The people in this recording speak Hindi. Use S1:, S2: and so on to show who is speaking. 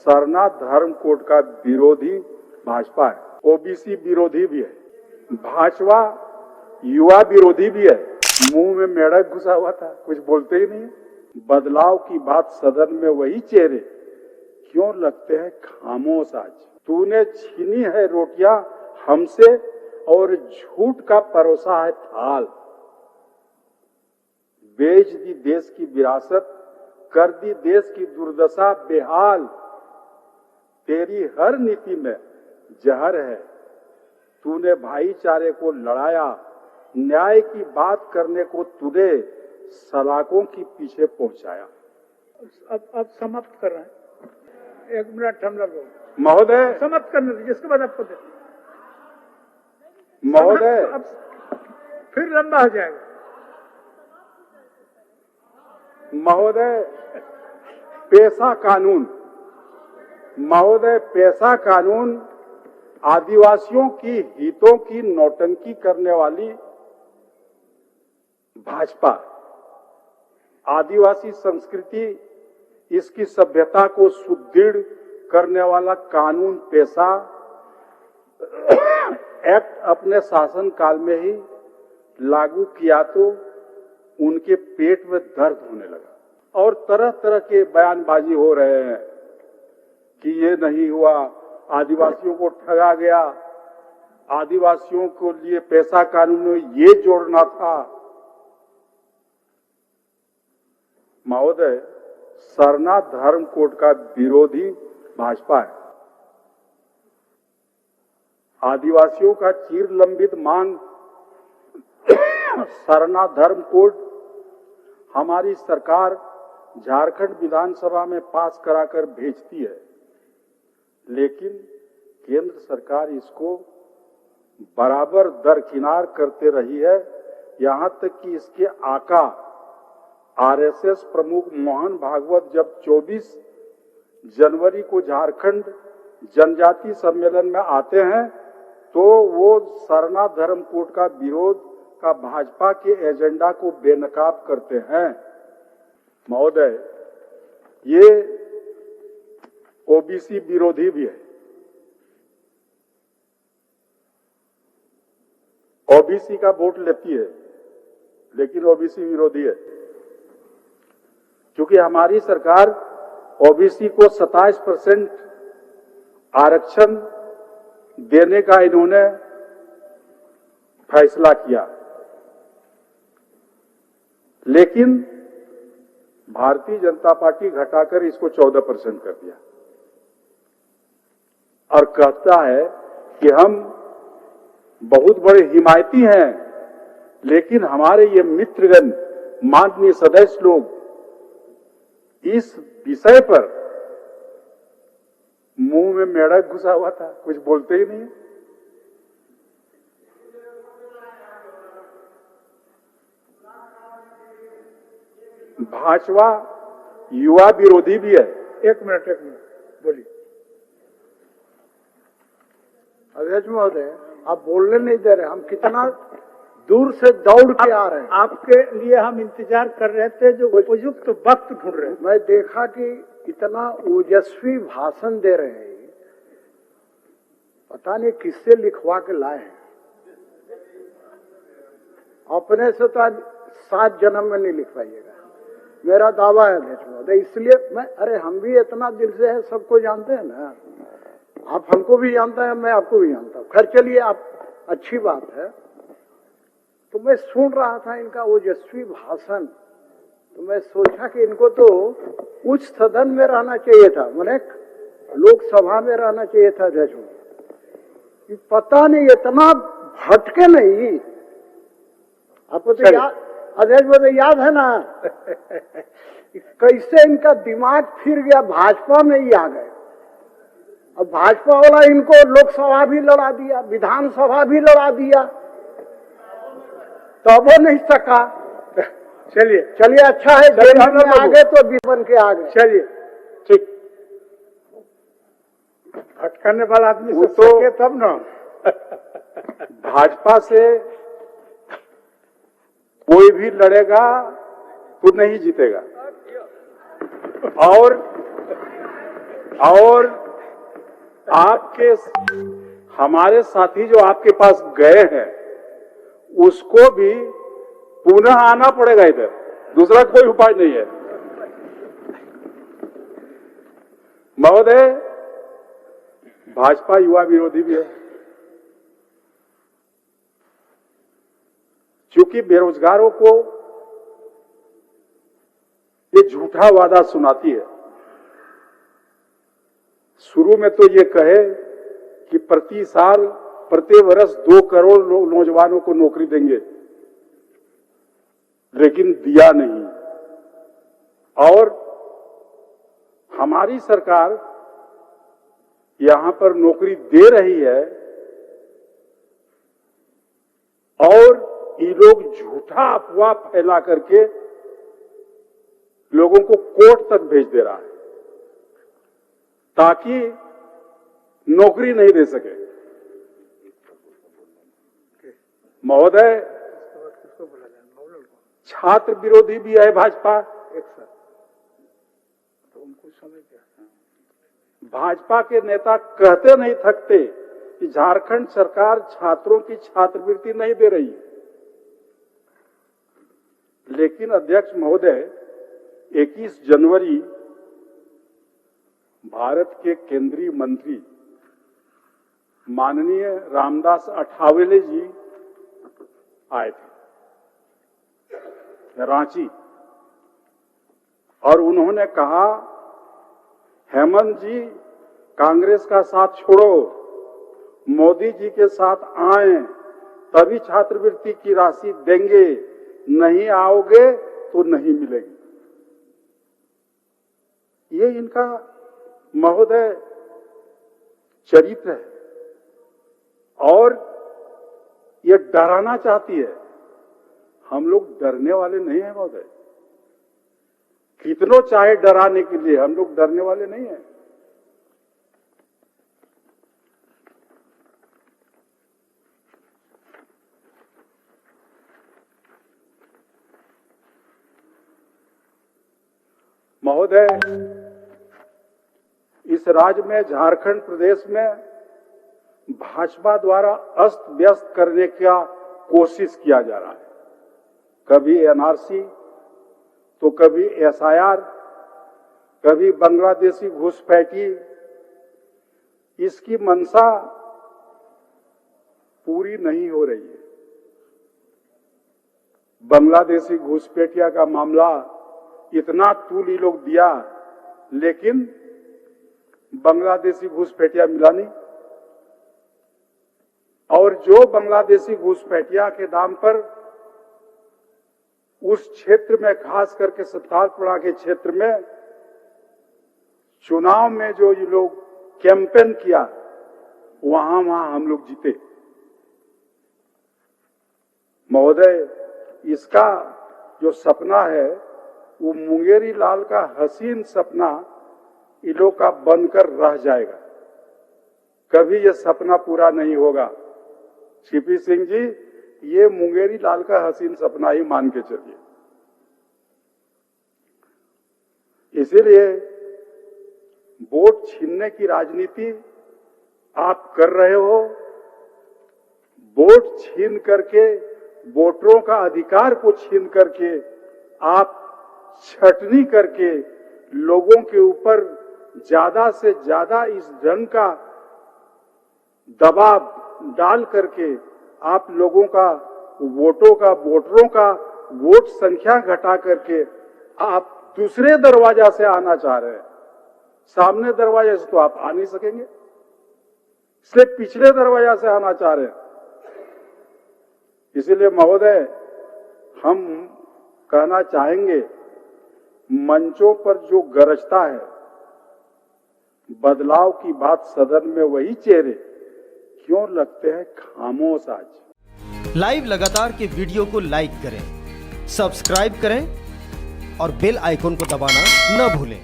S1: सरना धर्म कोड का विरोधी भाजपा है, ओबीसी विरोधी भी है, भाजपा युवा विरोधी भी है। मुंह में मेढक घुसा हुआ था, कुछ बोलते ही नहीं। बदलाव की बात सदन में वही चेहरे क्यों लगते हैं खामोश आज। तूने छीनी है रोटियां हमसे और झूठ का परोसा है थाल। बेच दी देश की विरासत, कर दी देश की दुर्दशा बेहाल। तेरी हर नीति में जहर है। तूने भाईचारे को लड़ाया, न्याय की बात करने को तूने सलाखों के पीछे पहुंचाया।
S2: अब समाप्त कर रहे हैं। 1 मिनट हम लोग
S1: महोदय
S2: समाप्त करने दीजिए, इसके बाद आपको दे।
S1: महोदय
S2: अब फिर लंबा हो जाएगा।
S1: महोदय पेशा कानून, महोदय पेशा कानून आदिवासियों की हितों की नौटंकी करने वाली भाजपा, आदिवासी संस्कृति इसकी सभ्यता को सुदृढ़ करने वाला कानून पेशा एक्ट अपने शासनकाल में ही लागू किया तो उनके पेट में दर्द होने लगा और तरह तरह के बयानबाजी हो रहे हैं कि ये नहीं हुआ, आदिवासियों को ठगा गया, आदिवासियों को लिए पेशा कानून में ये जोड़ना था। महोदय सरना धर्म कोड का विरोधी भाजपा है। आदिवासियों का चिर लंबित मांग सरना धर्म कोड हमारी सरकार झारखंड विधानसभा में पास कराकर भेजती है, लेकिन केंद्र सरकार इसको बराबर दरकिनार करते रही है। यहां तक कि इसके आका आरएसएस प्रमुख मोहन भागवत जब 24 जनवरी को झारखंड जनजाति सम्मेलन में आते हैं तो वो सरना धर्म कोड का विरोध का भाजपा के एजेंडा को बेनकाब करते हैं। महोदय ये ओबीसी विरोधी भी है, ओबीसी का वोट लेती है लेकिन ओबीसी विरोधी है, क्योंकि हमारी सरकार ओबीसी को 27% आरक्षण देने का इन्होंने फैसला किया, लेकिन भारतीय जनता पार्टी घटाकर इसको 14% कर दिया और कहता है कि हम बहुत बड़े हिमायती हैं, लेकिन हमारे ये मित्रगण माननीय सदस्य लोग इस विषय पर मुंह में मेढक घुसा हुआ था, कुछ बोलते ही नहीं। भाजपा युवा विरोधी भी है।
S2: 1 मिनट बोलिए।
S3: अध्यक्ष महोदय आप बोलने नहीं दे रहे, हम कितना दूर से दौड़ के आ रहे हैं।
S2: आपके लिए हम इंतजार कर रहे थे, जो उपयुक्त वक्त ढूंढ रहे हैं।
S3: मैं देखा कि इतना ओजस्वी भाषण दे रहे हैं, पता नहीं किससे लिखवा के लाए हैं। अपने से तो आज 7 जन्म में नहीं लिखवाइएगा, मेरा दावा है अध्यक्ष महोदय। इसलिए हम भी इतना दिल से है, सबको जानते हैं ना, आप हमको भी जानते हैं, मैं आपको भी जानता हूँ। खैर चलिए, आप अच्छी बात है। तो मैं सुन रहा था इनका ओजस्वी भाषण, तो मैं सोचा कि इनको तो उच्च सदन में रहना चाहिए था, माने लोकसभा में रहना चाहिए था अध्यक्ष। पता नहीं इतना भटके नहीं। आपको तो याद अध्यक्ष मुझे याद है ना कैसे इनका दिमाग फिर गया, भाजपा में ही आ गए। अब भाजपा वाला इनको लोकसभा भी लड़ा दिया, विधानसभा भी लड़ा दिया, तो अब वो नहीं सका। चलिए अच्छा है, जेल में आ गए तो भी बन के आ गए।
S2: चलिए ठीक, भटकाने वाला आदमी से
S1: तो
S2: सके तब ना।
S1: भाजपा से कोई भी लड़ेगा तो नहीं जीतेगा, और और आपके हमारे साथी जो आपके पास गए हैं उसको भी पुनः आना पड़ेगा इधर, दूसरा कोई उपाय नहीं है। महोदय, भाजपा युवा विरोधी भी है, क्योंकि बेरोजगारों को ये झूठा वादा सुनाती है। शुरू में तो ये कहे कि प्रति वर्ष 2 करोड़ नौजवानों को नौकरी देंगे, लेकिन दिया नहीं। और हमारी सरकार यहां पर नौकरी दे रही है और ये लोग झूठा अफवाह फैला करके लोगों को कोर्ट तक भेज दे रहा है ताकि नौकरी नहीं दे सके। महोदय, छात्र विरोधी भी है भाजपा। भाजपा के नेता कहते नहीं थकते कि झारखंड सरकार छात्रों की छात्रवृत्ति नहीं दे रही, लेकिन अध्यक्ष महोदय 21 जनवरी भारत के केंद्रीय मंत्री माननीय रामदास अठावले जी आए थे रांची, और उन्होंने कहा, हेमंत जी कांग्रेस का साथ छोड़ो, मोदी जी के साथ आए तभी छात्रवृत्ति की राशि देंगे, नहीं आओगे तो नहीं मिलेगी। ये इनका महोदय चरित्र है और ये डराना चाहती है। हम लोग डरने वाले नहीं हैं महोदय, कितनों चाहे डराने के लिए, हम लोग डरने वाले नहीं हैं। महोदय, इस राज्य में, झारखंड प्रदेश में भाजपा द्वारा अस्त व्यस्त करने का कोशिश किया जा रहा है। कभी एनआरसी तो कभी एसआईआर, कभी बांग्लादेशी घुसपैठी। इसकी मंशा पूरी नहीं हो रही है। बांग्लादेशी घुसपैठिया का मामला इतना तूल ये लोग दिया, लेकिन बांग्लादेशी घुसपैठिया मिला नहीं। और जो बांग्लादेशी घुसपैठिया के नाम पर उस क्षेत्र में, खास करके सत्तारपुरा के क्षेत्र में चुनाव में जो ये लोग कैंपेन किया, वहां हम लोग जीते। महोदय, इसका जो सपना है वो मुंगेरी लाल का हसीन सपना इन लोग का बनकर रह जाएगा, कभी ये सपना पूरा नहीं होगा। सीपी सिंह जी, ये मुंगेरी लाल का हसीन सपना ही मान के चलिए। इसीलिए वोट छीनने की राजनीति आप कर रहे हो। वोट छीन करके, वोटरों का अधिकार को छीन करके, आप छटनी करके लोगों के ऊपर ज्यादा से ज्यादा इस ढंग का दबाव डाल करके आप लोगों का वोटरों का वोट संख्या घटा करके आप दूसरे दरवाजा से आना चाह रहे हैं। सामने दरवाजे से तो आप आ नहीं सकेंगे, इसलिए पिछले दरवाजा से आना चाह रहे हैं। इसीलिए महोदय, हम कहना चाहेंगे, मंचों पर जो गरजता है बदलाव की बात, सदन में वही चेहरे क्यों लगते हैं खामोश आज।
S4: लाइव लगातार के वीडियो को लाइक करें, सब्सक्राइब करें और बेल आइकन को दबाना न भूलें।